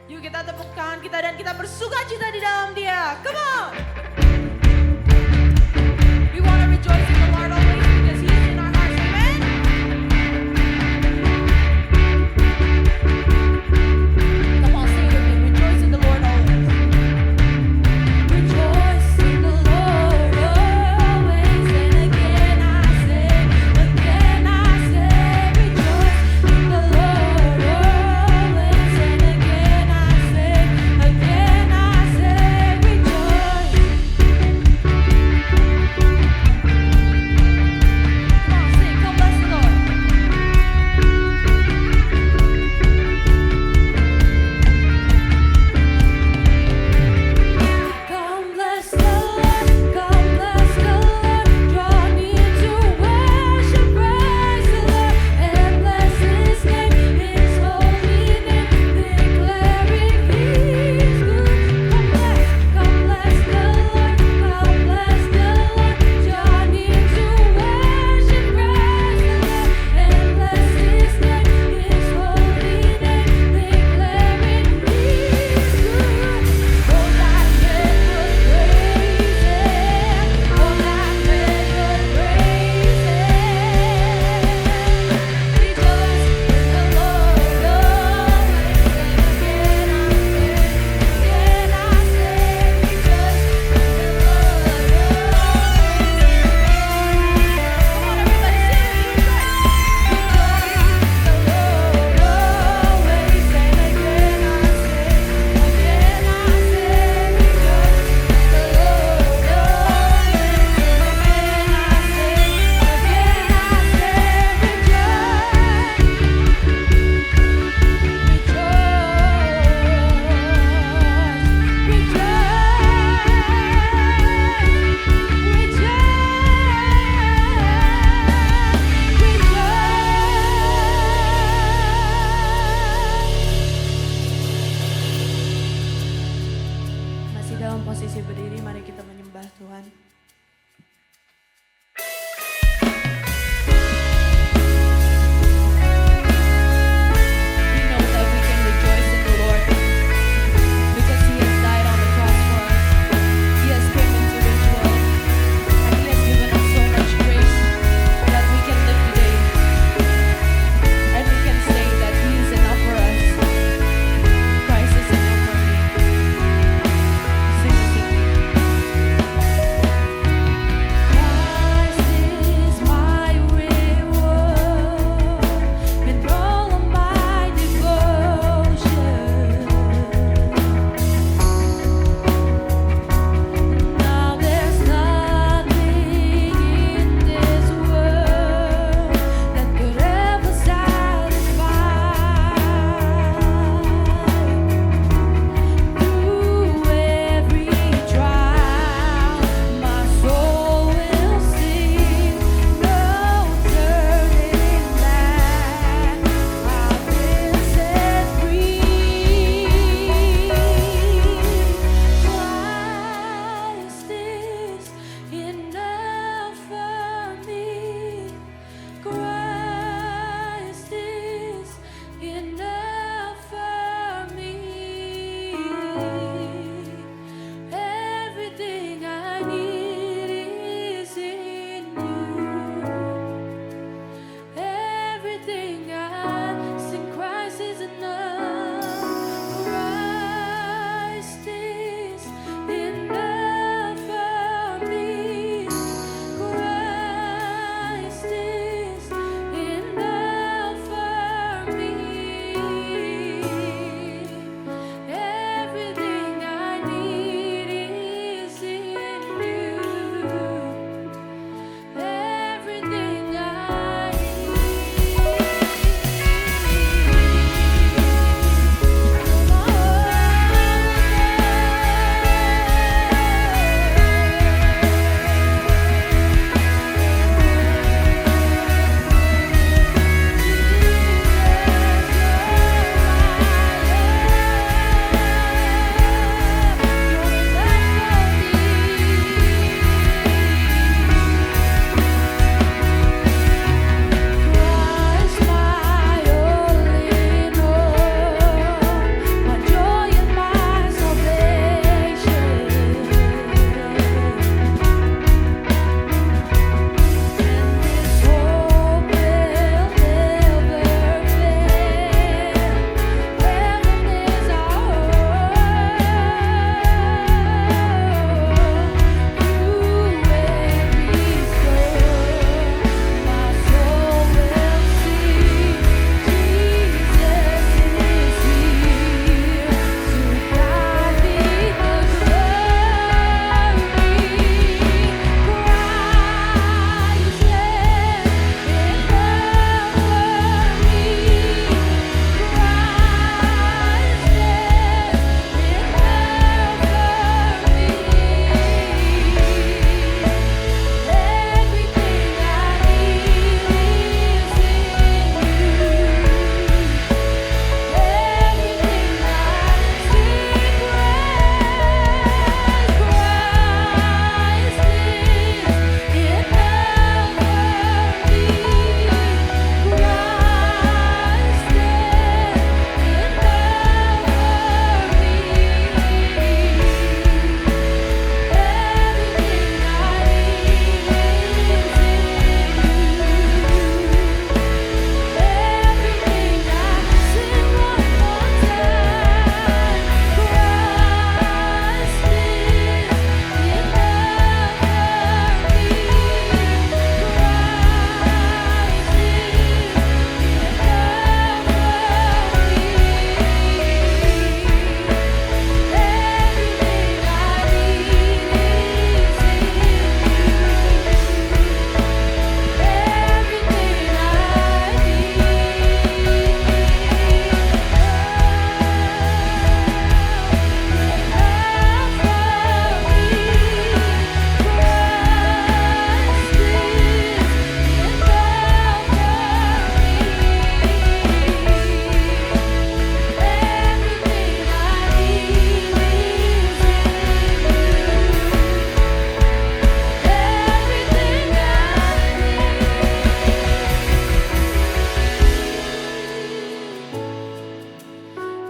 Yuk kita tepuk tangan kita dan kita bersuka cita di dalam Dia. Come on. We want to rejoice in the Lord always because He is in our hearts. Amen. Come on, sing with me. Rejoice in the Lord always. Rejoice in the Lord always. And again I say, rejoice in the Lord always. And again I say,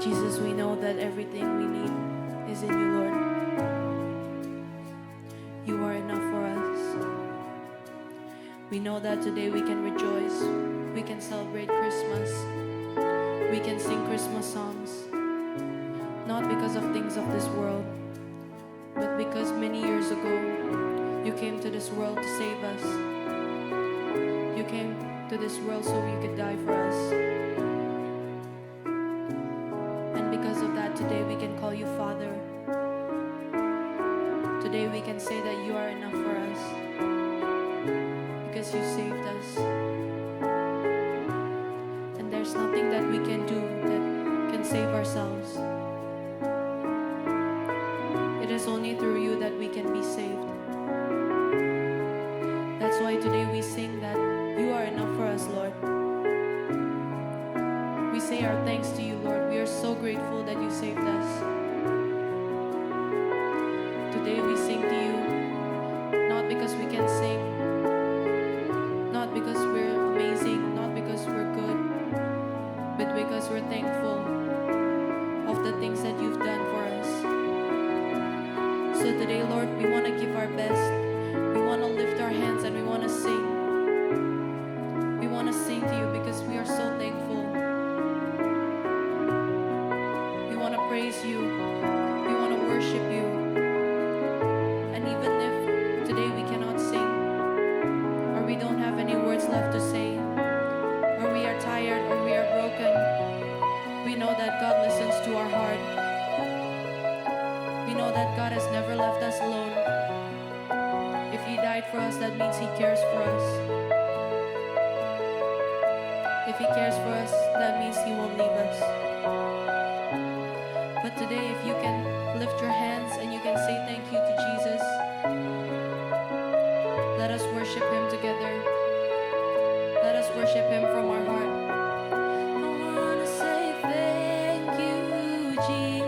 Jesus, we know that everything we need is in you, Lord. You are enough for us. We know that today we can rejoice. We can celebrate Christmas. We can sing Christmas songs. Not because of things of this world, but because many years ago, you came to this world to save us. You came to this world so you could die for us. And because of that, today we can call you Father. Today we can say that you are enough for us because you saved us. And there's nothing that we can do that can save ourselves. It is only through you that we can be saved. That's why today we sing that you are enough for us, Lord. We say our thanks to you, Lord. We are so grateful that you saved us. Today we sing to you, not because we can sing, not because we're amazing, not because we're good, but because we're thankful of the things that you've done for us. So today, Lord, we want to give our best. We want to lift our hands and we want to sing. We want to sing to you because we are so thankful. We want to praise you. We want to worship you. And even if today we cannot sing, or we don't have any words left to say, or we are tired, or we are broken, we know that God listens to our heart. We know that God has never left us alone. If He died for us, that means He cares for us. If He cares for us, that means He won't leave us. But today, if you can lift your hands and you can say thank you to Jesus, let us worship Him together. Let us worship Him from our heart. I want to say thank you, Jesus,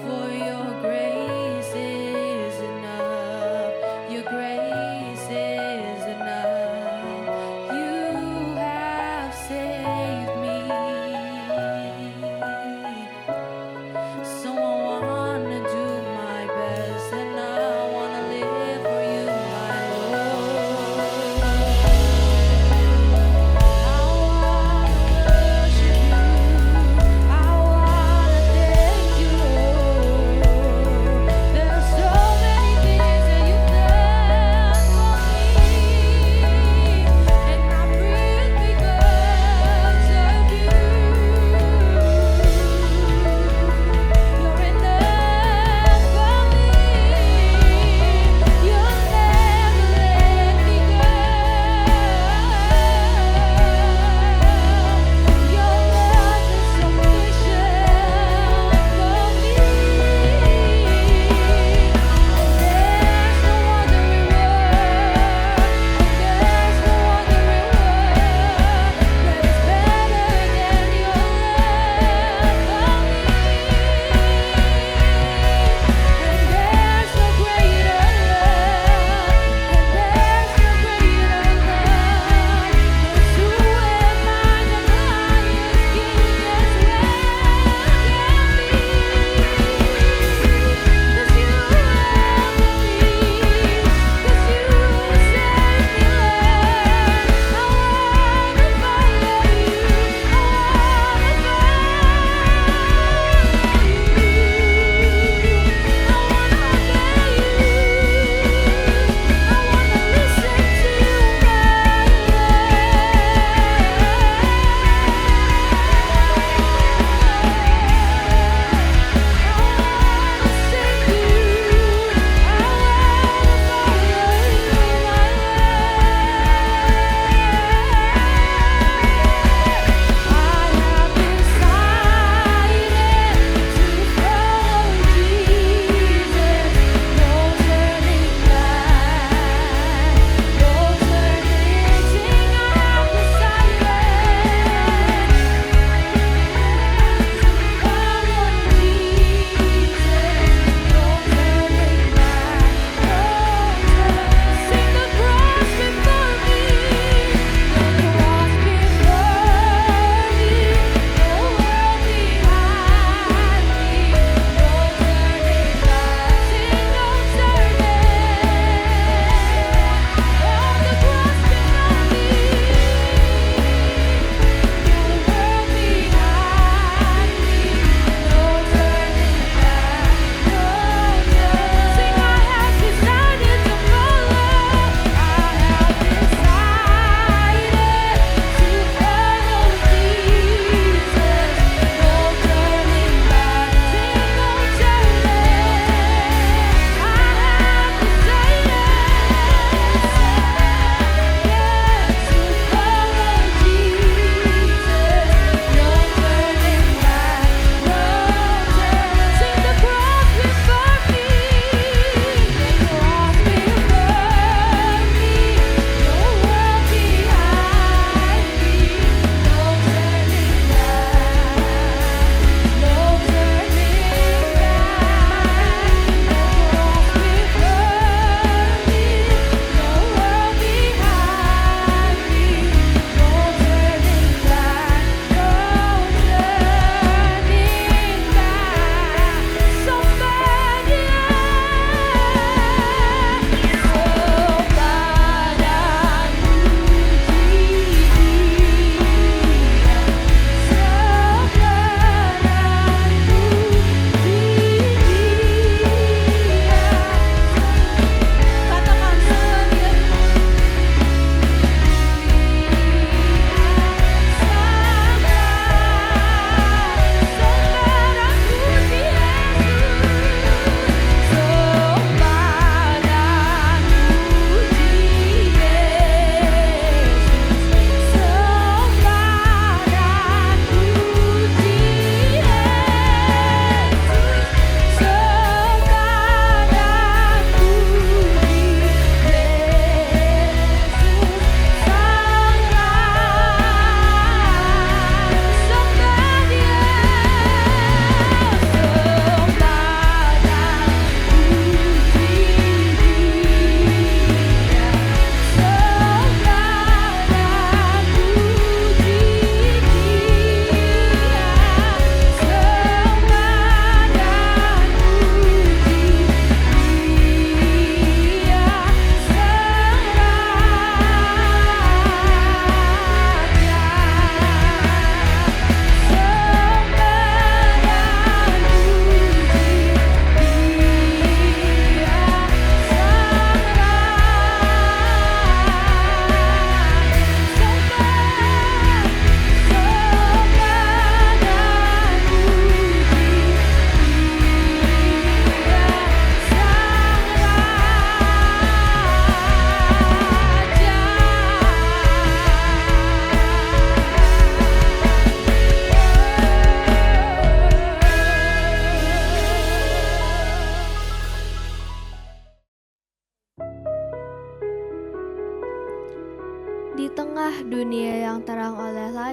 for your grace is enough. Your grace is enough. You have saved me. So I want to do my best and I want to live for you, my Lord. I want to worship you.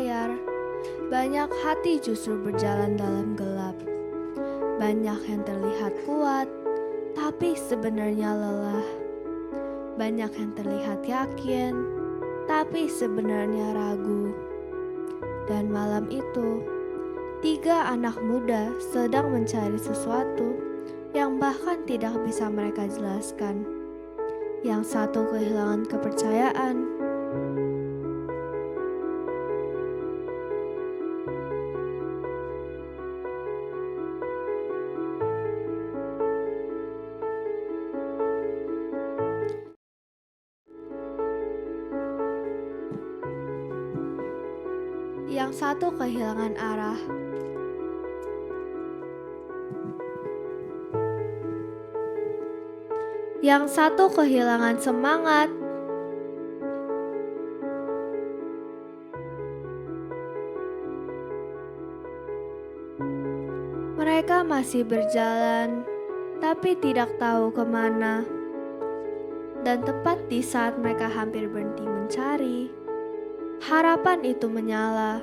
berlayar, banyak hati justru berjalan dalam gelap. Banyak yang terlihat kuat, tapi sebenarnya lelah. Banyak yang terlihat yakin, tapi sebenarnya ragu. Dan malam itu, 3 anak muda sedang mencari sesuatu yang bahkan tidak bisa mereka jelaskan. Yang satu kehilangan kepercayaan, yang satu kehilangan arah. Yang satu kehilangan semangat. Mereka masih berjalan, tapi tidak tahu kemana. Dan tepat di saat mereka hampir berhenti mencari, harapan itu menyala.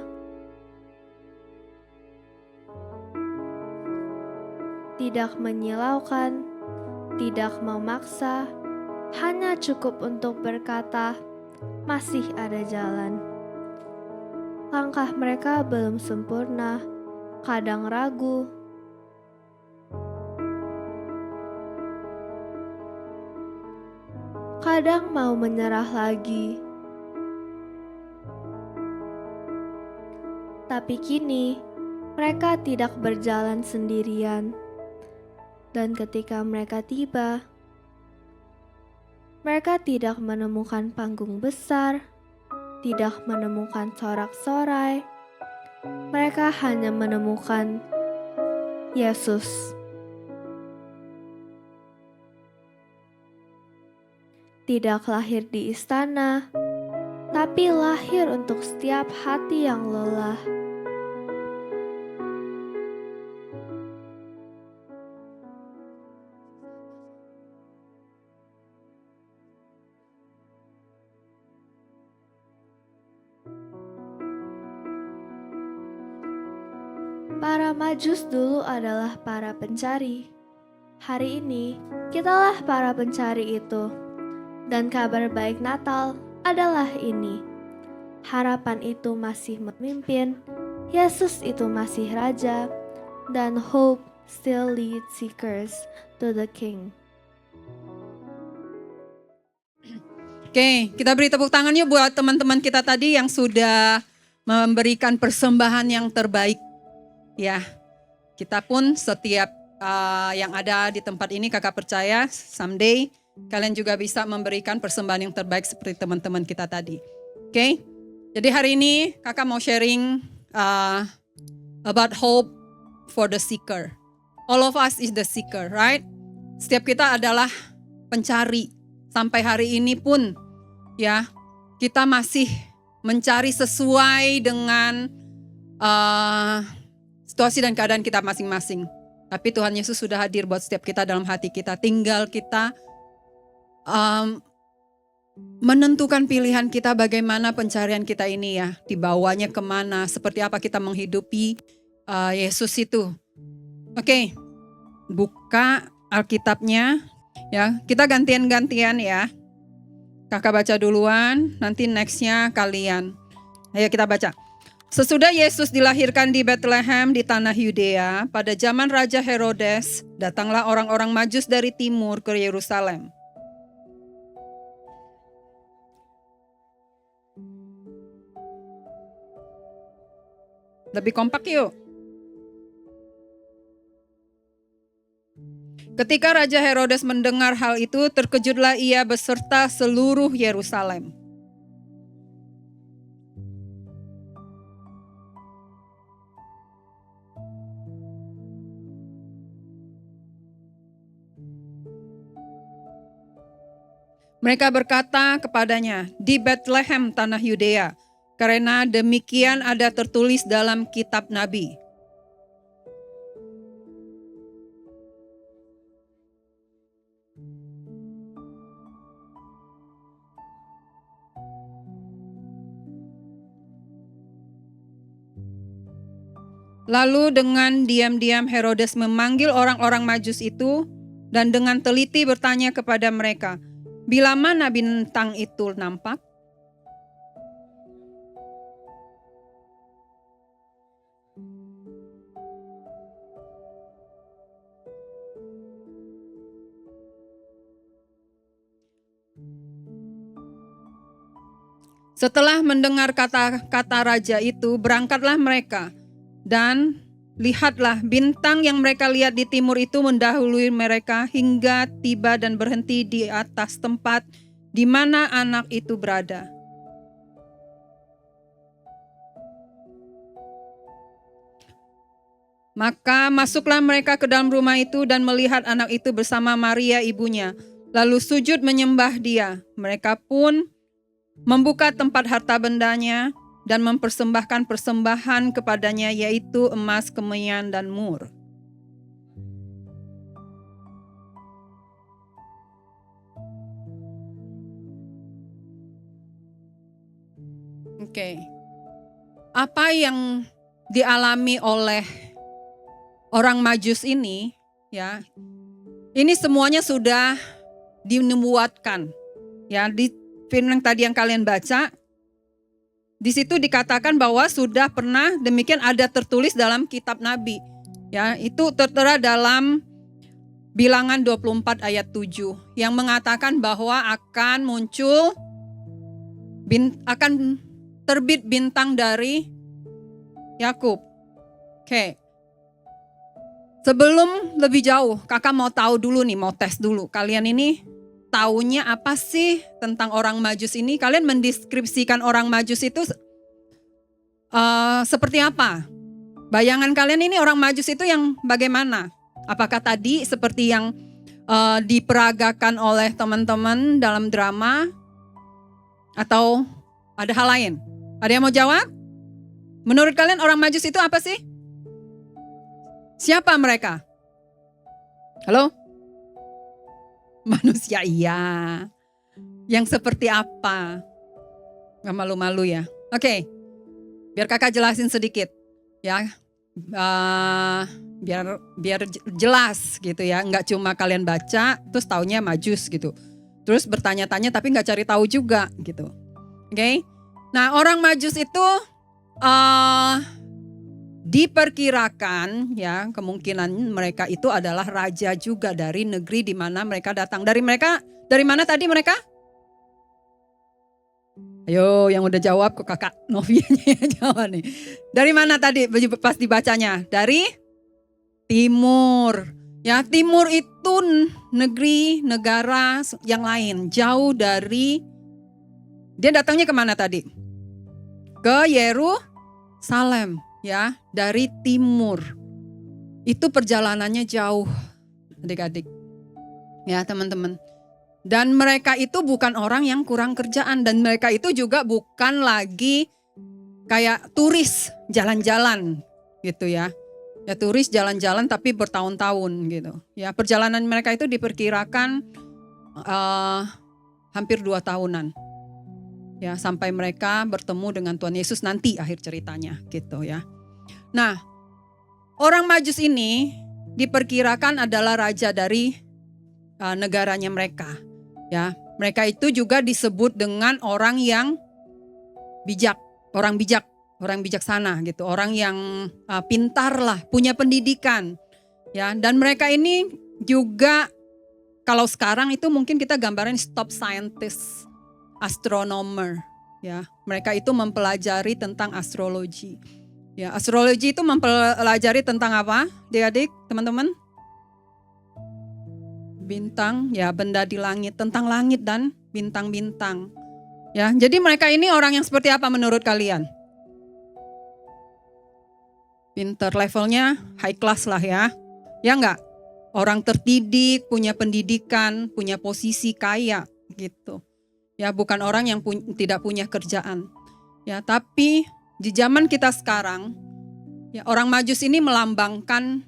Tidak menyilaukan, tidak memaksa, hanya cukup untuk berkata, masih ada jalan. Langkah mereka belum sempurna, kadang ragu. Kadang mau menyerah lagi. Tapi kini, mereka tidak berjalan sendirian. Dan ketika mereka tiba, mereka tidak menemukan panggung besar, tidak menemukan sorak-sorai. Mereka hanya menemukan Yesus. Tidak lahir di istana, tapi lahir untuk setiap hati yang lelah. Para majus dulu adalah para pencari. Hari ini, kitalah para pencari itu. Dan kabar baik Natal adalah ini. Harapan itu masih memimpin, Yesus itu masih Raja, dan hope still leads seekers to the King. Oke, kita beri tepuk tangan yuk buat teman-teman kita tadi yang sudah memberikan persembahan yang terbaik. Ya, kita pun setiap yang ada di tempat ini kakak percaya someday kalian juga bisa memberikan persembahan yang terbaik seperti teman-teman kita tadi. Oke, jadi hari ini kakak mau sharing about hope for the seeker. All of us is the seeker, right? Setiap kita adalah pencari. Sampai hari ini pun ya kita masih mencari sesuai dengan situasi dan keadaan kita masing-masing. Tapi Tuhan Yesus sudah hadir buat setiap kita dalam hati kita. Tinggal kita menentukan pilihan kita bagaimana pencarian kita ini ya. Dibawanya kemana, seperti apa kita menghidupi Yesus itu. Oke, buka Alkitabnya ya. Kita gantian-gantian ya. Kakak baca duluan, nanti nextnya kalian. Ayo kita baca. Sesudah Yesus dilahirkan di Bethlehem di tanah Yudea, pada zaman Raja Herodes, datanglah orang-orang Majus dari timur ke Yerusalem. Lebih kompak yuk. Ketika Raja Herodes mendengar hal itu, terkejutlah ia beserta seluruh Yerusalem. Mereka berkata kepadanya, di Bethlehem tanah Yudea, karena demikian ada tertulis dalam kitab Nabi. Lalu dengan diam-diam Herodes memanggil orang-orang Majus itu dan dengan teliti bertanya kepada mereka, bila mana bintang itu nampak? Setelah mendengar kata-kata raja itu, berangkatlah mereka. Dan lihatlah, bintang yang mereka lihat di timur itu mendahului mereka hingga tiba dan berhenti di atas tempat di mana anak itu berada. Maka masuklah mereka ke dalam rumah itu dan melihat anak itu bersama Maria ibunya. Lalu sujud menyembah dia. Mereka pun membuka tempat harta bendanya dan mempersembahkan persembahan kepadanya, yaitu emas, kemenyan, dan mur. Oke. Apa yang dialami oleh orang Majus ini, ya, ini semuanya sudah dinubuatkan, ya, di film yang tadi yang kalian baca, di situ dikatakan bahwa sudah pernah demikian ada tertulis dalam kitab Nabi. Ya, itu tertera dalam Bilangan 24 ayat 7 yang mengatakan bahwa akan muncul akan terbit bintang dari Yakub. Oke. Sebelum lebih jauh, kakak mau tahu dulu nih, mau tes dulu. Kalian ini taunya apa sih tentang orang Majus ini? Kalian mendeskripsikan orang Majus itu seperti apa? Bayangan kalian ini orang Majus itu yang bagaimana? Apakah tadi seperti yang diperagakan oleh teman-teman dalam drama? Atau ada hal lain? Ada yang mau jawab? Menurut kalian orang Majus itu apa sih? Siapa mereka? Halo? Manusia iya. Yang seperti apa? Gak malu-malu ya. Oke. Biar kakak jelasin sedikit. Ya. Biar jelas gitu ya. Gak cuma kalian baca terus taunya Majus gitu. Terus bertanya-tanya tapi gak cari tahu juga gitu. Oke. Nah, orang Majus itu diperkirakan ya kemungkinan mereka itu adalah raja juga dari negeri di mana mereka datang. Dari mana tadi mereka? Ayo yang udah jawab kok kakak Novianya yang jawab nih. Dari mana tadi pas dibacanya? Dari timur. Ya, timur itu negeri, negara yang lain. Jauh dari, dia datangnya kemana tadi? Ke Yerusalem. Ya, dari timur. Itu perjalanannya jauh, adik-adik. Ya, teman-teman. Dan mereka itu bukan orang yang kurang kerjaan. Dan mereka itu juga bukan lagi kayak turis jalan-jalan gitu ya. Ya, turis jalan-jalan tapi bertahun-tahun gitu. Ya, perjalanan mereka itu diperkirakan hampir 2 tahunan. Ya, sampai mereka bertemu dengan Tuhan Yesus nanti akhir ceritanya gitu ya. Nah, orang Majus ini diperkirakan adalah raja dari negaranya mereka. Ya, mereka itu juga disebut dengan orang yang bijak, orang bijaksana gitu, orang yang pintar lah, punya pendidikan. Ya, dan mereka ini juga kalau sekarang itu mungkin kita gambarin top scientist. Astronomer, ya, mereka itu mempelajari tentang astrologi. Ya, astrologi itu mempelajari tentang apa, adik-adik, teman-teman? Bintang, ya, benda di langit, tentang langit dan bintang-bintang. Ya, jadi mereka ini orang yang seperti apa menurut kalian? Pinter, levelnya high class lah ya, ya enggak? Orang terdidik, punya pendidikan, punya posisi kaya, gitu. Ya, bukan orang yang tidak punya kerjaan. Ya, tapi di zaman kita sekarang, ya, orang Majus ini melambangkan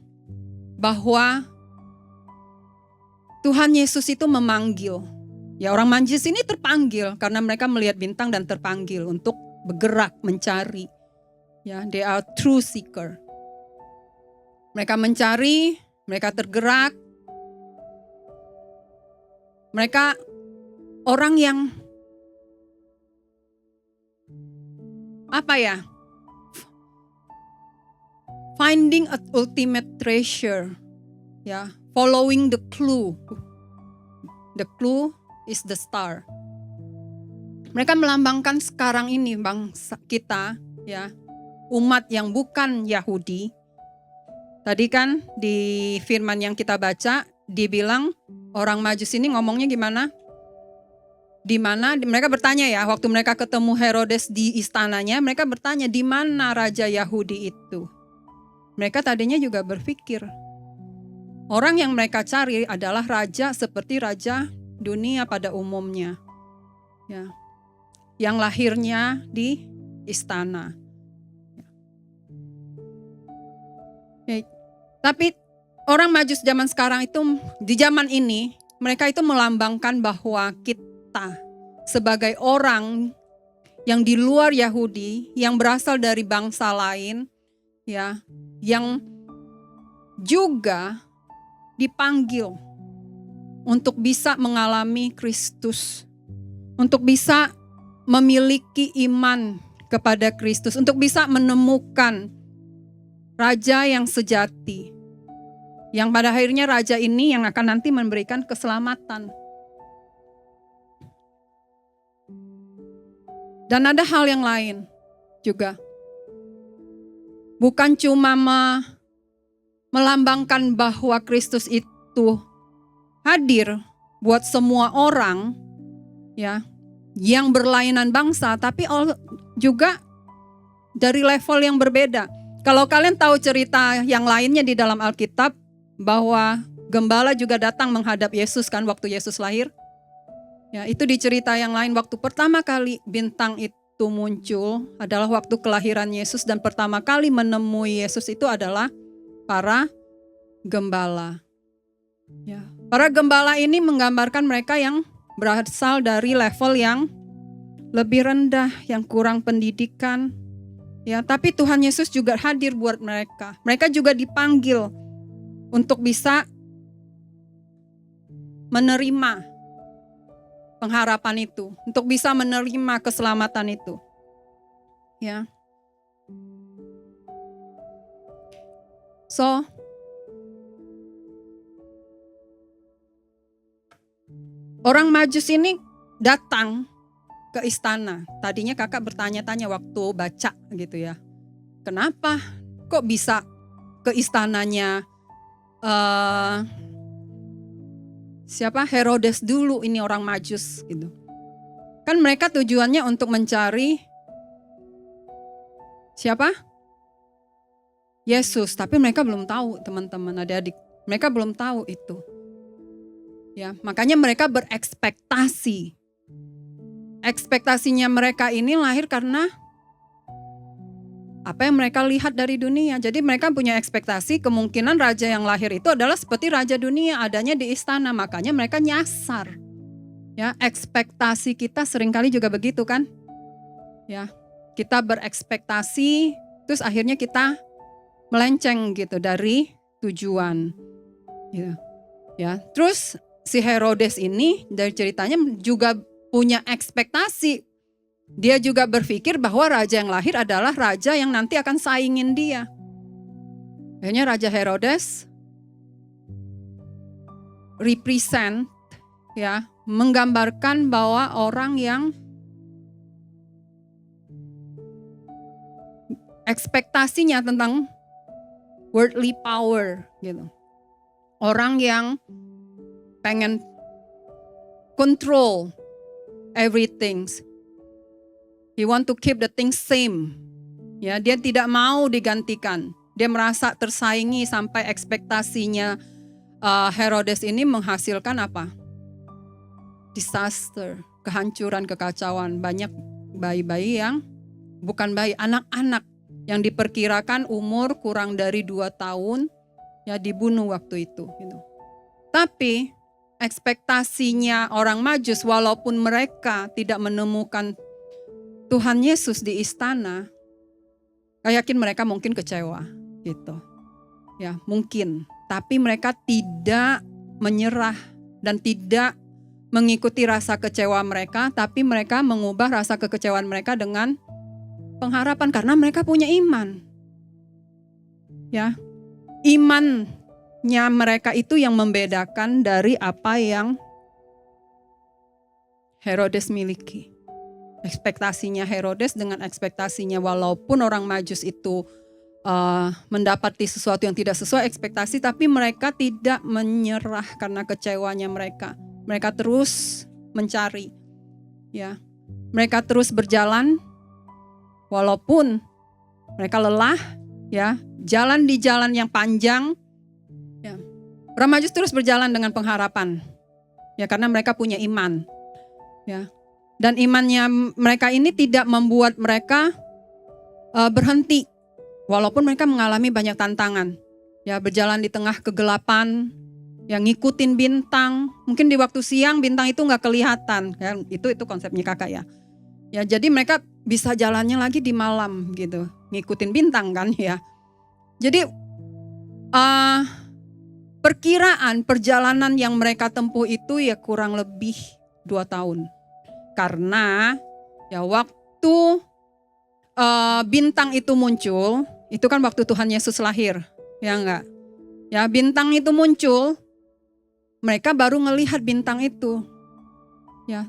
bahwa Tuhan Yesus itu memanggil. Ya, orang Majus ini terpanggil karena mereka melihat bintang dan terpanggil untuk bergerak mencari. Ya, they are true seeker. Mereka mencari, mereka tergerak. Mereka orang yang finding an ultimate treasure, ya, following the clue. The clue is the star. Mereka melambangkan sekarang ini bangsa kita, ya, umat yang bukan Yahudi. Tadi kan di firman yang kita baca dibilang orang Majus ini ngomongnya gimana? Di mana mereka bertanya ya, waktu mereka ketemu Herodes di istananya, mereka bertanya di mana raja Yahudi itu. Mereka tadinya juga berpikir orang yang mereka cari adalah raja seperti raja dunia pada umumnya, ya, yang lahirnya di istana. Ya. Tapi orang Majus zaman sekarang itu, di zaman ini, mereka itu melambangkan bahwa kita sebagai orang yang di luar Yahudi, yang berasal dari bangsa lain, ya, yang juga dipanggil untuk bisa mengalami Kristus, untuk bisa memiliki iman kepada Kristus, untuk bisa menemukan raja yang sejati, yang pada akhirnya raja ini yang akan nanti memberikan keselamatan. Dan ada hal yang lain juga. Bukan cuma melambangkan bahwa Kristus itu hadir buat semua orang, ya, yang berlainan bangsa, tapi juga dari level yang berbeda. Kalau kalian tahu cerita yang lainnya di dalam Alkitab, bahwa gembala juga datang menghadap Yesus kan waktu Yesus lahir. Ya, itu di cerita yang lain, waktu pertama kali bintang itu muncul adalah waktu kelahiran Yesus, dan pertama kali menemui Yesus itu adalah para gembala. Ya, para gembala ini menggambarkan mereka yang berasal dari level yang lebih rendah, yang kurang pendidikan. Ya, tapi Tuhan Yesus juga hadir buat mereka. Mereka juga dipanggil untuk bisa menerima pengharapan itu, untuk bisa menerima keselamatan itu. Ya. So, orang Majus ini datang ke istana. Tadinya kakak bertanya-tanya waktu baca gitu ya. Kenapa kok bisa ke istananya Herodes dulu, ini orang Majus gitu. Kan mereka tujuannya untuk mencari siapa? Yesus, tapi mereka belum tahu, teman-teman, adik-adik. Mereka belum tahu itu. Ya, makanya mereka berekspektasi. Ekspektasinya mereka ini lahir karena apa yang mereka lihat dari dunia. Jadi mereka punya ekspektasi kemungkinan raja yang lahir itu adalah seperti raja dunia, adanya di istana. Makanya mereka nyasar. Ya, ekspektasi kita seringkali juga begitu kan? Ya, kita berekspektasi, terus akhirnya kita melenceng gitu dari tujuan. Gitu. Ya, terus si Herodes ini dari ceritanya juga punya ekspektasi. Dia juga berpikir bahwa raja yang lahir adalah raja yang nanti akan saingin dia. Akhirnya Raja Herodes represent, ya, menggambarkan bahwa orang yang ekspektasinya tentang worldly power gitu. Orang yang pengen control everything. He want to keep the things same. Ya, dia tidak mau digantikan. Dia merasa tersaingi sampai ekspektasinya Herodes ini menghasilkan apa? Disaster, kehancuran, kekacauan. Banyak bayi-bayi yang bukan bayi, anak-anak yang diperkirakan umur kurang dari 2 tahun ya dibunuh waktu itu. Gitu. Tapi ekspektasinya orang Majus, walaupun mereka tidak menemukan Tuhan Yesus di istana, saya yakin mereka mungkin kecewa gitu. Ya, mungkin. Tapi mereka tidak menyerah dan tidak mengikuti rasa kecewa mereka, tapi mereka mengubah rasa kekecewaan mereka dengan pengharapan karena mereka punya iman. Ya. Imannya mereka itu yang membedakan dari apa yang Herodes miliki. Ekspektasinya Herodes dengan ekspektasinya, walaupun orang Majus itu mendapati sesuatu yang tidak sesuai ekspektasi, tapi mereka tidak menyerah karena kecewanya mereka. Mereka terus mencari, ya. Mereka terus berjalan, walaupun mereka lelah, ya. Jalan di jalan yang panjang, ya. Orang Majus terus berjalan dengan pengharapan, ya, karena mereka punya iman, ya. Dan imannya mereka ini tidak membuat mereka berhenti. Walaupun mereka mengalami banyak tantangan, ya, berjalan di tengah kegelapan, yang ngikutin bintang. Mungkin di waktu siang bintang itu nggak kelihatan, ya, itu konsepnya kakak ya. Ya, jadi mereka bisa jalannya lagi di malam gitu, ngikutin bintang kan ya. Jadi perkiraan perjalanan yang mereka tempuh itu ya kurang lebih 2 tahun, karena ya waktu bintang itu muncul. Itu kan waktu Tuhan Yesus lahir, ya enggak? Ya, bintang itu muncul, mereka baru ngelihat bintang itu. Ya.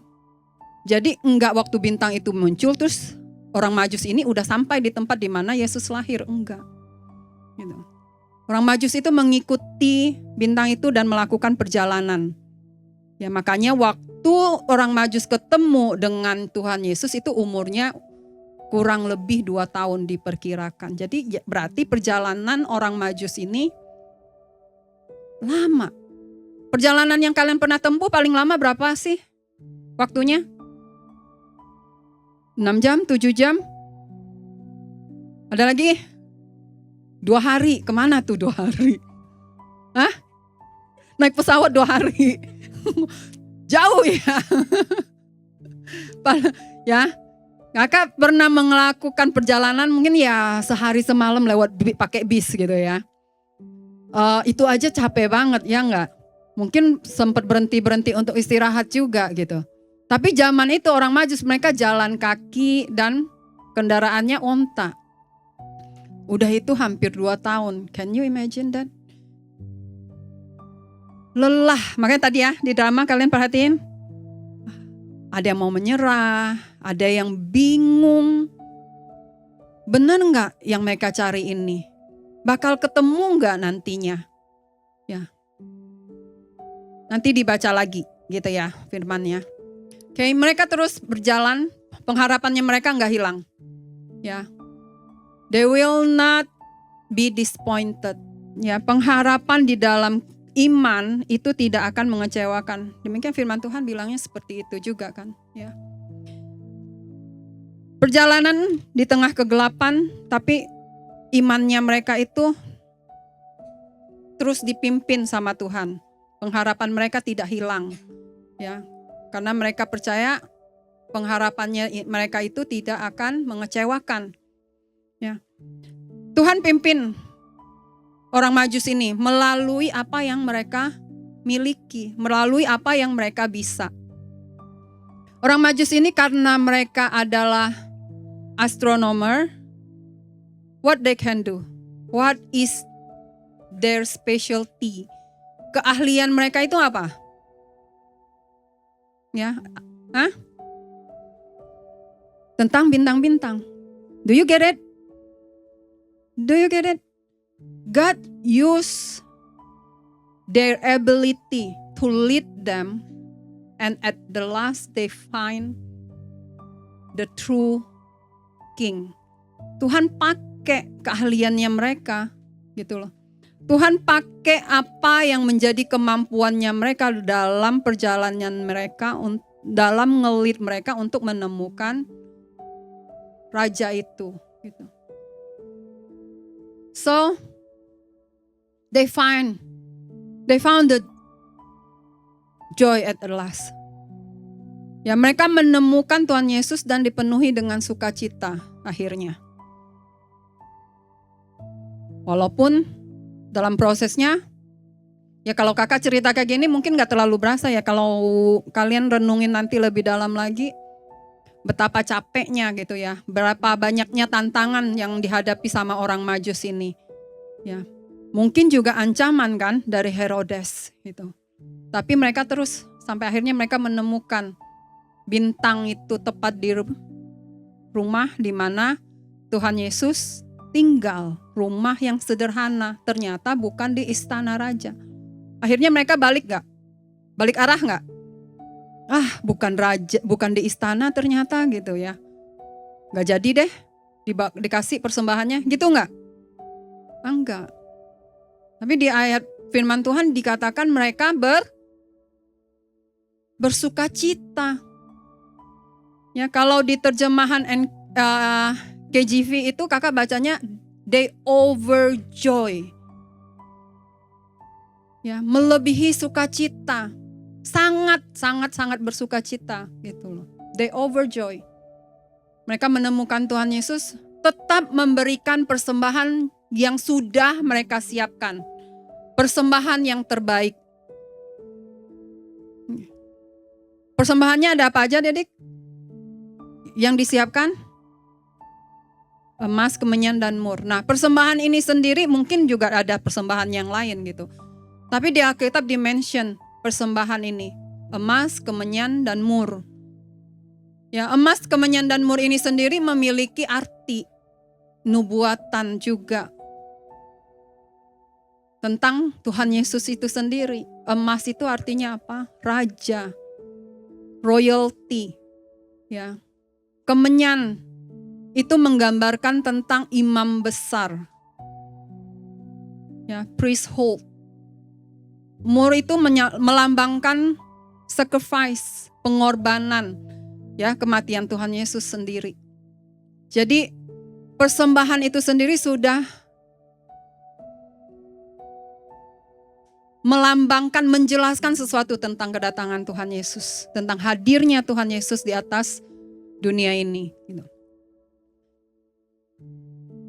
Jadi enggak waktu bintang itu muncul terus orang Majus ini udah sampai di tempat di mana Yesus lahir, enggak. Gitu. Orang Majus itu mengikuti bintang itu dan melakukan perjalanan. Ya, makanya waktu orang Majus ketemu dengan Tuhan Yesus itu umurnya kurang lebih 2 tahun diperkirakan. Jadi berarti perjalanan orang Majus ini lama. Perjalanan yang kalian pernah tempuh paling lama berapa sih waktunya? 6 jam, 7 jam? Ada lagi? 2 hari, kemana tuh 2 hari? Hah? Naik pesawat 2 hari. Jauh ya. Ya. Kakak pernah melakukan perjalanan mungkin ya sehari semalam lewat pakai bis gitu ya. Itu aja capek banget ya enggak? Mungkin sempat berhenti untuk istirahat juga gitu. Tapi zaman itu orang Majus mereka jalan kaki dan kendaraannya onta. Udah itu hampir 2 tahun. Can you imagine that? Lelah. Makanya tadi ya di drama kalian perhatiin. Ada yang mau menyerah, ada yang bingung. Benar nggak yang mereka cari ini? Bakal ketemu nggak nantinya? Ya. Nanti dibaca lagi gitu ya firmannya. Oke, mereka terus berjalan, pengharapannya mereka nggak hilang. Ya. They will not be disappointed. Ya, pengharapan di dalam iman itu tidak akan mengecewakan. Demikian firman Tuhan bilangnya seperti itu juga kan, ya. Perjalanan di tengah kegelapan, tapi imannya mereka itu terus dipimpin sama Tuhan. Pengharapan mereka tidak hilang, ya. Karena mereka percaya pengharapannya mereka itu tidak akan mengecewakan. Ya. Tuhan pimpin orang Majus ini melalui apa yang mereka miliki, melalui apa yang mereka bisa. Orang Majus ini karena mereka adalah astronomer, what they can do? What is their specialty? Keahlian mereka itu apa? Ya, tentang bintang-bintang. Do you get it? Do you get it? God use their ability to lead them, and at the last they find the true king. Tuhan pakai keahliannya mereka gitu loh. Tuhan pakai apa yang menjadi kemampuannya mereka dalam perjalanan mereka, dalam nge-lead mereka untuk menemukan raja itu gitu. So they found the joy at the last. Ya, mereka menemukan Tuhan Yesus dan dipenuhi dengan sukacita akhirnya. Walaupun dalam prosesnya, ya kalau kakak cerita kayak gini mungkin gak terlalu berasa ya. Kalau kalian renungin nanti lebih dalam lagi, betapa capeknya gitu ya. Berapa banyaknya tantangan yang dihadapi sama orang Majus ini. Ya, mungkin juga ancaman kan dari Herodes gitu. Tapi mereka terus sampai akhirnya mereka menemukan bintang itu tepat di rumah di mana Tuhan Yesus tinggal. Rumah yang sederhana, ternyata bukan di istana raja. Akhirnya mereka balik gak? Balik arah gak? Bukan raja, bukan di istana ternyata gitu ya. Gak jadi deh dikasih persembahannya, gitu gak? Enggak. Tapi di ayat firman Tuhan dikatakan mereka bersukacita. Ya, kalau di terjemahan KJV itu kakak bacanya they overjoy. Ya, melebihi sukacita. Sangat bersukacita gitu loh. They overjoy. Mereka menemukan Tuhan Yesus tetap memberikan persembahan yang sudah mereka siapkan. Persembahan yang terbaik. Persembahannya ada apa aja, Dedik? Yang disiapkan? Emas, kemenyan, dan mur. Nah, persembahan ini sendiri mungkin juga ada persembahan yang lain gitu. Tapi di Alkitab di-mention persembahan ini. Emas, kemenyan, dan mur. Ya, emas, kemenyan, dan mur ini sendiri memiliki arti nubuatan juga. Tentang Tuhan Yesus itu sendiri. Emas itu artinya apa? Raja. Royalty. Ya. Kemenyan itu menggambarkan tentang imam besar. Ya, priesthood. Mur itu melambangkan sacrifice, pengorbanan, ya, kematian Tuhan Yesus sendiri. Jadi persembahan itu sendiri sudah melambangkan, menjelaskan sesuatu tentang kedatangan Tuhan Yesus, tentang hadirnya Tuhan Yesus di atas dunia ini.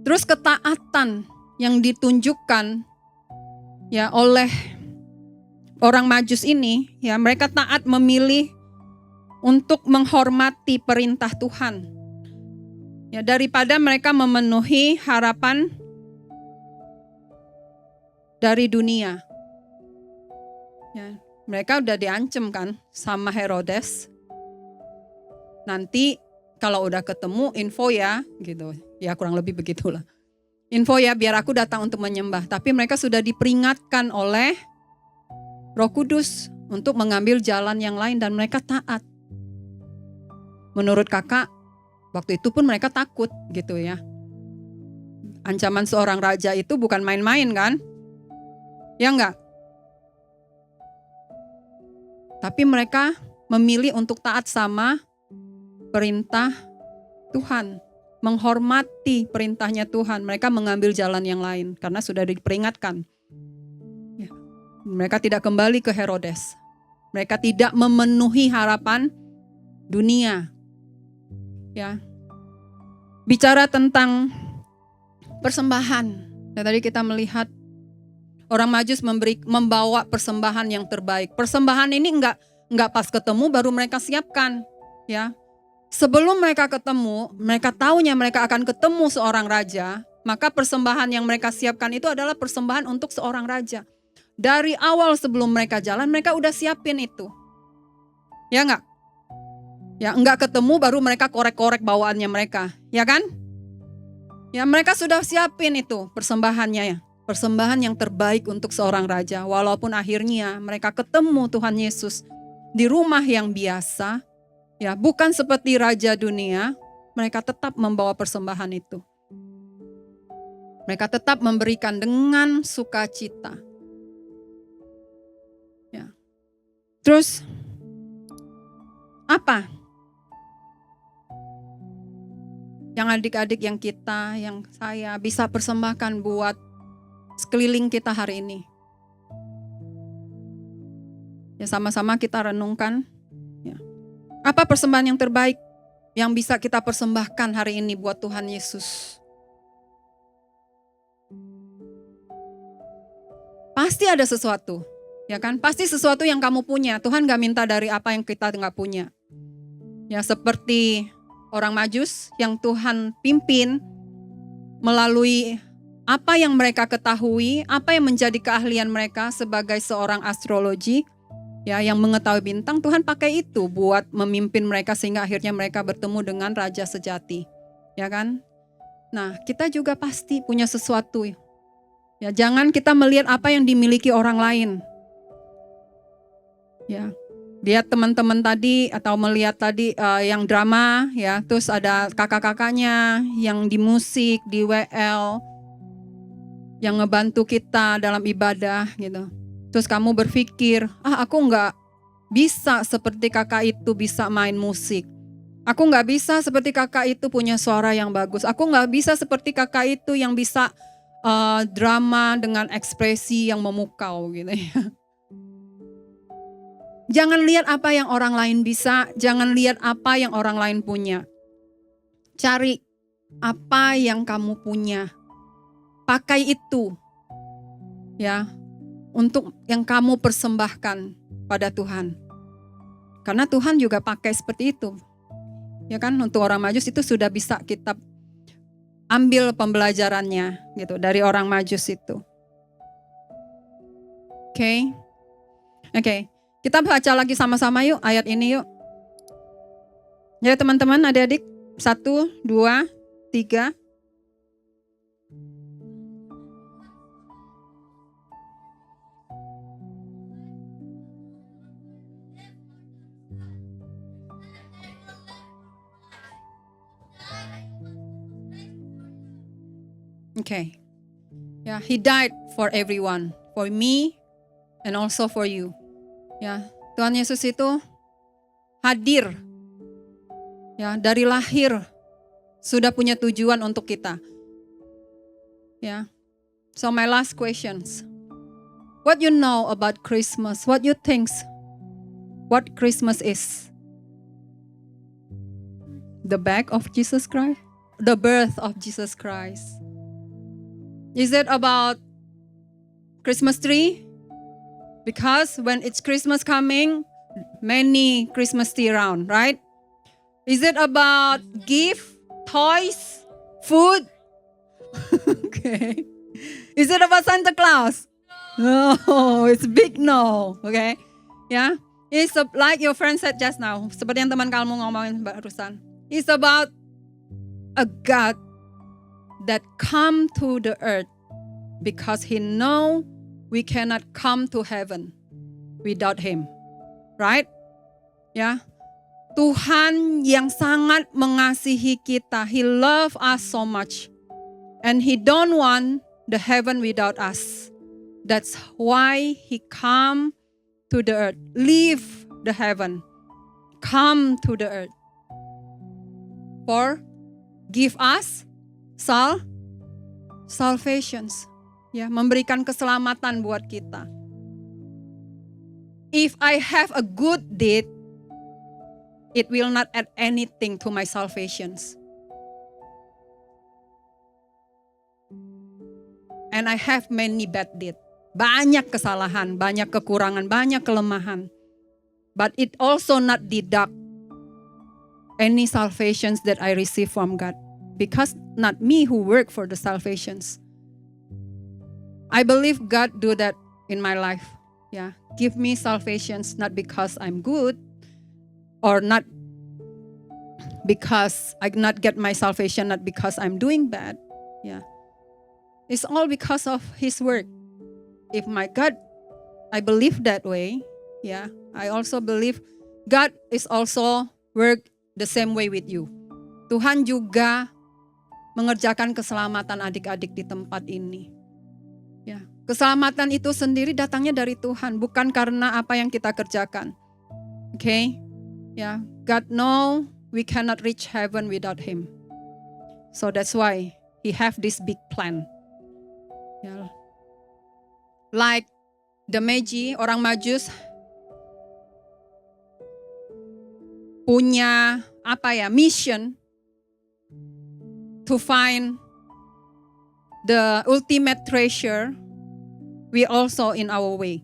Terus ketaatan yang ditunjukkan ya oleh orang Majus ini, ya mereka taat memilih untuk menghormati perintah Tuhan. Ya, daripada mereka memenuhi harapan dari dunia. Ya, mereka udah diancam kan sama Herodes. Nanti kalau udah ketemu info ya gitu. Ya kurang lebih begitulah. Info ya biar aku datang untuk menyembah. Tapi mereka sudah diperingatkan oleh Roh Kudus untuk mengambil jalan yang lain dan mereka taat. Menurut kakak, waktu itu pun mereka takut gitu ya. Ancaman seorang raja itu bukan main-main kan? Ya enggak? Tapi mereka memilih untuk taat sama perintah Tuhan. Menghormati perintahnya Tuhan. Mereka mengambil jalan yang lain karena sudah diperingatkan. Ya. Mereka tidak kembali ke Herodes. Mereka tidak memenuhi harapan dunia. Ya. Bicara tentang persembahan. Ya, tadi kita melihat orang Majus membawa persembahan yang terbaik. Persembahan ini enggak pas ketemu baru mereka siapkan, ya. Sebelum mereka ketemu, mereka taunya mereka akan ketemu seorang raja, maka persembahan yang mereka siapkan itu adalah persembahan untuk seorang raja. Dari awal sebelum mereka jalan, mereka udah siapin itu. Ya enggak? Ya enggak ketemu baru mereka korek-korek bawaannya mereka, ya kan? Ya mereka sudah siapin itu persembahannya ya. Persembahan yang terbaik untuk seorang raja. Walaupun akhirnya mereka ketemu Tuhan Yesus di rumah yang biasa. Ya, bukan seperti raja dunia. Mereka tetap membawa persembahan itu. Mereka tetap memberikan dengan sukacita. Ya. Terus, apa? Yang adik-adik, yang kita, yang saya bisa persembahkan buat sekeliling kita hari ini. Ya sama-sama kita renungkan. Ya. Apa persembahan yang terbaik yang bisa kita persembahkan hari ini buat Tuhan Yesus? Pasti ada sesuatu, ya kan? Pasti sesuatu yang kamu punya. Tuhan gak minta dari apa yang kita gak punya. Ya, seperti orang Majus yang Tuhan pimpin melalui apa yang mereka ketahui, apa yang menjadi keahlian mereka sebagai seorang astrologi, ya, yang mengetahui bintang. Tuhan pakai itu buat memimpin mereka sehingga akhirnya mereka bertemu dengan Raja Sejati, ya kan? Nah, kita juga pasti punya sesuatu. Ya, jangan kita melihat apa yang dimiliki orang lain. Ya, lihat teman-teman tadi atau melihat tadi yang drama, ya, terus ada kakak-kakaknya yang di musik, di WL, yang ngebantu kita dalam ibadah, gitu. Terus kamu berpikir, aku nggak bisa seperti kakak itu bisa main musik. Aku nggak bisa seperti kakak itu punya suara yang bagus. Aku nggak bisa seperti kakak itu yang bisa drama dengan ekspresi yang memukau gitu ya. Jangan lihat apa yang orang lain bisa, jangan lihat apa yang orang lain punya. Cari apa yang kamu punya. Pakai itu ya untuk yang kamu persembahkan pada Tuhan. Karena Tuhan juga pakai seperti itu. Ya kan, untuk orang Majus itu sudah bisa kita ambil pembelajarannya gitu dari orang Majus itu. Oke. Kita baca lagi sama-sama yuk ayat ini yuk. Ya teman-teman, adik-adik, 1, 2, 3. Okay. Yeah, he died for everyone, for me and also for you. Ya, Tuhan Yesus itu hadir. Ya, dari lahir sudah punya tujuan untuk kita. Ya. So my last questions. What you know about Christmas? What you think what Christmas is? The birth of Jesus Christ? The birth of Jesus Christ. Is it about Christmas tree? Because when it's Christmas coming, many Christmas tree around, right? Is it about gift, toys, food? Okay. Is it about Santa Claus? No, it's big no. Okay. Yeah. It's like your friend said just now. Seperti yang teman kamu ngomongin barusan. It's about a God that come to the earth because he know we cannot come to heaven without him. Right? Ya. Tuhan yang sangat mengasihi kita. He love us so much. And he don't want the heaven without us. That's why he come to the earth. Leave the heaven. Come to the earth. For give us salvations. Ya, memberikan keselamatan buat kita. If I have a good deed, it will not add anything to my salvations. And I have many bad deeds. Banyak kesalahan, banyak kekurangan, banyak kelemahan. But it also not deduct any salvations that I receive from God. Because not me who work for the salvations. I believe God do that in my life. Yeah, give me salvations not because I'm good or not because I not get my salvation not because I'm doing bad. Yeah. It's all because of his work. If my God, I believe that way. Yeah, I also believe God is also work the same way with you. Tuhan juga mengerjakan keselamatan adik-adik di tempat ini. Ya, keselamatan itu sendiri datangnya dari Tuhan, bukan karena apa yang kita kerjakan. Okay? Ya, God know we cannot reach heaven without him. So that's why he have this big plan. Ya. Like the Magi, orang Majus punya mission to find the ultimate treasure we also in our way.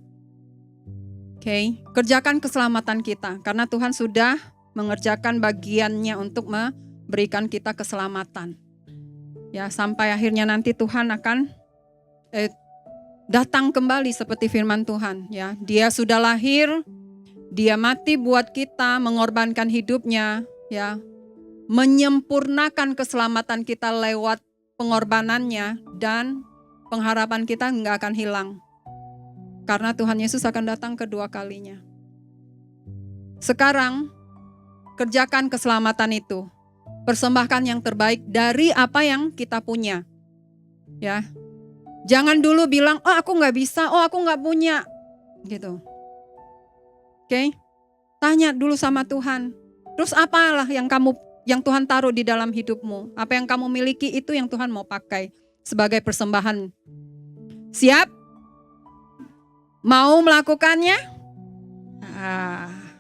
Okay? Kerjakan keselamatan kita, karena Tuhan sudah mengerjakan bagiannya untuk memberikan kita keselamatan. Ya, sampai akhirnya nanti Tuhan akan datang kembali seperti firman Tuhan. Ya, Dia sudah lahir, Dia mati buat kita, mengorbankan hidupnya, ya, menyempurnakan keselamatan kita lewat pengorbanannya, dan pengharapan kita nggak akan hilang. Karena Tuhan Yesus akan datang kedua kalinya. Sekarang, kerjakan keselamatan itu. Persembahkan yang terbaik dari apa yang kita punya. Ya, jangan dulu bilang, oh aku nggak bisa, oh aku nggak punya. Gitu. Oke? Tanya dulu sama Tuhan. Terus apalah yang Tuhan taruh di dalam hidupmu? Apa yang kamu miliki itu yang Tuhan mau pakai sebagai persembahan. Siap? Mau melakukannya?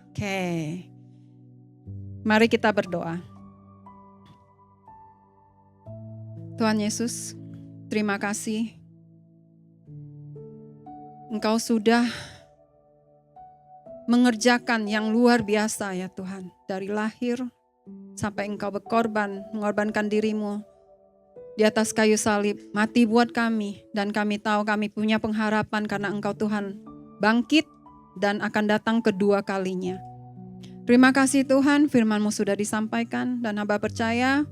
Oke. Mari kita berdoa. Tuhan Yesus, terima kasih. Engkau sudah mengerjakan yang luar biasa ya Tuhan. Dari lahir sampai Engkau berkorban, mengorbankan dirimu di atas kayu salib, mati buat kami. Dan kami tahu kami punya pengharapan karena Engkau Tuhan bangkit dan akan datang kedua kalinya. Terima kasih Tuhan, firman-Mu sudah disampaikan dan hamba percaya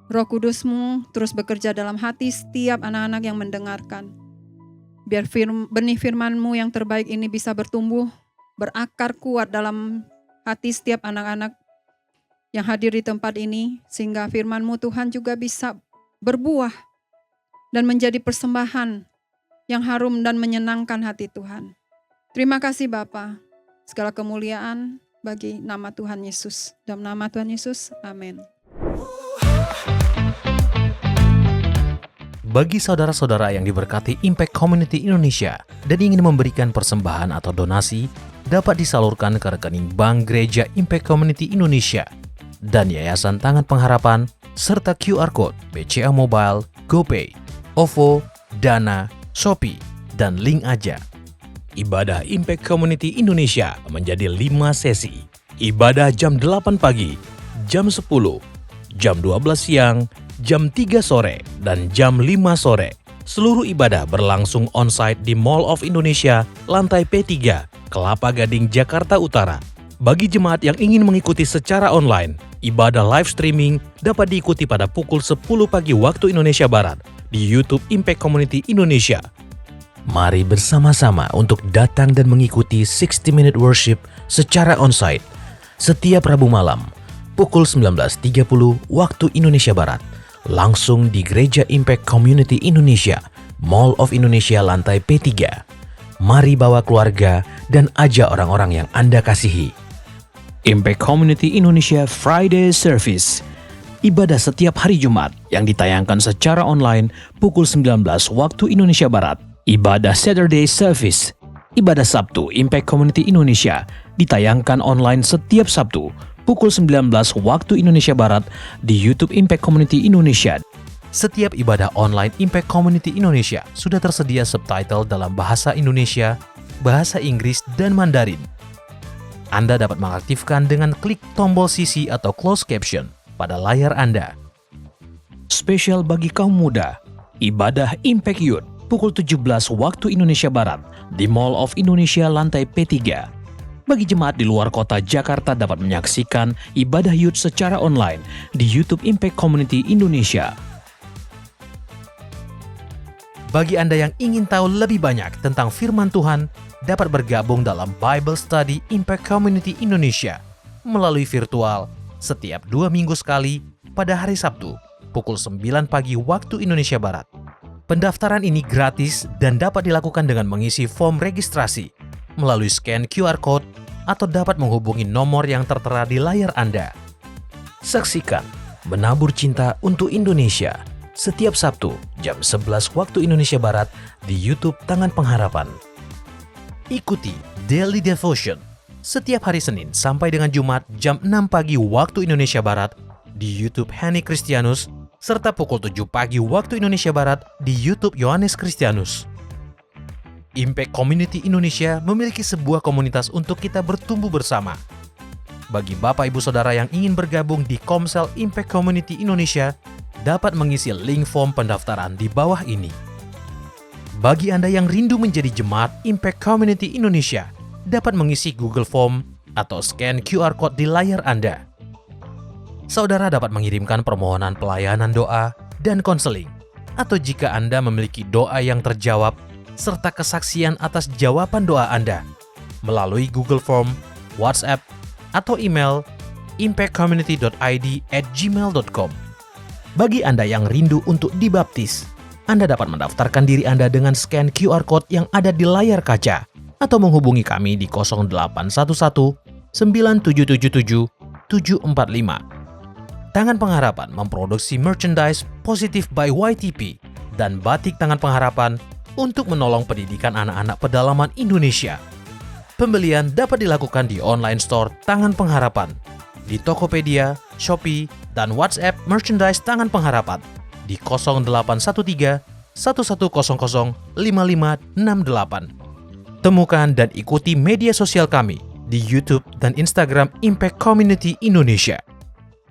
Roh Kudus-Mu terus bekerja dalam hati setiap anak-anak yang mendengarkan. Biar benih firman-Mu yang terbaik ini bisa bertumbuh, berakar kuat dalam hati setiap anak-anak yang hadir di tempat ini, sehingga firman-Mu Tuhan juga bisa berbuah dan menjadi persembahan yang harum dan menyenangkan hati Tuhan. Terima kasih Bapa. Segala kemuliaan bagi nama Tuhan Yesus. Dalam nama Tuhan Yesus, amin. Bagi saudara-saudara yang diberkati Impact Community Indonesia dan ingin memberikan persembahan atau donasi, dapat disalurkan ke rekening Bank Gereja Impact Community Indonesia dan Yayasan Tangan Pengharapan, serta QR Code BCA Mobile, GoPay, OVO, Dana, Shopee, dan link aja. Ibadah Impact Community Indonesia menjadi 5 sesi. Ibadah jam 8 pagi, jam 10, jam 12 siang, jam 3 sore, dan jam 5 sore. Seluruh ibadah berlangsung on-site di Mall of Indonesia, lantai P3, Kelapa Gading, Jakarta Utara. Bagi jemaat yang ingin mengikuti secara online, ibadah live streaming dapat diikuti pada pukul 10 pagi waktu Indonesia Barat di YouTube Impact Community Indonesia. Mari bersama-sama untuk datang dan mengikuti 60 Minute Worship secara on-site setiap Rabu malam pukul 19.30 waktu Indonesia Barat, langsung di Gereja Impact Community Indonesia, Mall of Indonesia lantai P3. Mari bawa keluarga dan ajak orang-orang yang Anda kasihi. Impact Community Indonesia Friday Service. Ibadah setiap hari Jumat yang ditayangkan secara online pukul 19 waktu Indonesia Barat. Ibadah Saturday Service. Ibadah Sabtu Impact Community Indonesia ditayangkan online setiap Sabtu pukul 19 waktu Indonesia Barat di YouTube Impact Community Indonesia. Setiap ibadah online Impact Community Indonesia sudah tersedia subtitle dalam bahasa Indonesia, bahasa Inggris, dan Mandarin. Anda dapat mengaktifkan dengan klik tombol CC atau closed caption pada layar Anda. Spesial bagi kaum muda, ibadah Impact Youth pukul 17 waktu Indonesia Barat di Mall of Indonesia lantai P3. Bagi jemaat di luar kota Jakarta dapat menyaksikan ibadah youth secara online di YouTube Impact Community Indonesia. Bagi Anda yang ingin tahu lebih banyak tentang firman Tuhan, dapat bergabung dalam Bible Study Impact Community Indonesia melalui virtual setiap 2 minggu sekali pada hari Sabtu pukul 9 pagi waktu Indonesia Barat. Pendaftaran ini gratis dan dapat dilakukan dengan mengisi form registrasi melalui scan QR Code atau dapat menghubungi nomor yang tertera di layar Anda. Saksikan Menabur Cinta untuk Indonesia setiap Sabtu jam 11 waktu Indonesia Barat di YouTube Tangan Pengharapan. Ikuti Daily Devotion setiap hari Senin sampai dengan Jumat jam 6 pagi waktu Indonesia Barat di YouTube Hani Kristianus serta pukul 7 pagi waktu Indonesia Barat di YouTube Yohanes Kristianus. Impact Community Indonesia memiliki sebuah komunitas untuk kita bertumbuh bersama. Bagi Bapak Ibu Saudara yang ingin bergabung di Komsel Impact Community Indonesia, dapat mengisi link form pendaftaran di bawah ini. Bagi Anda yang rindu menjadi jemaat Impact Community Indonesia, dapat mengisi Google Form atau scan QR Code di layar Anda. Saudara dapat mengirimkan permohonan pelayanan doa dan konseling, atau jika Anda memiliki doa yang terjawab, serta kesaksian atas jawaban doa Anda, melalui Google Form, WhatsApp, atau email impactcommunity.id@gmail.com. Bagi Anda yang rindu untuk dibaptis, Anda dapat mendaftarkan diri Anda dengan scan QR Code yang ada di layar kaca, atau menghubungi kami di 0811 9777 745. Tangan Pengharapan memproduksi merchandise Positive by YTP dan batik Tangan Pengharapan untuk menolong pendidikan anak-anak pedalaman Indonesia. Pembelian dapat dilakukan di online store Tangan Pengharapan, di Tokopedia, Shopee, dan WhatsApp merchandise Tangan Pengharapan di 0813 1100 5568. Temukan dan ikuti media sosial kami di YouTube dan Instagram Impact Community Indonesia.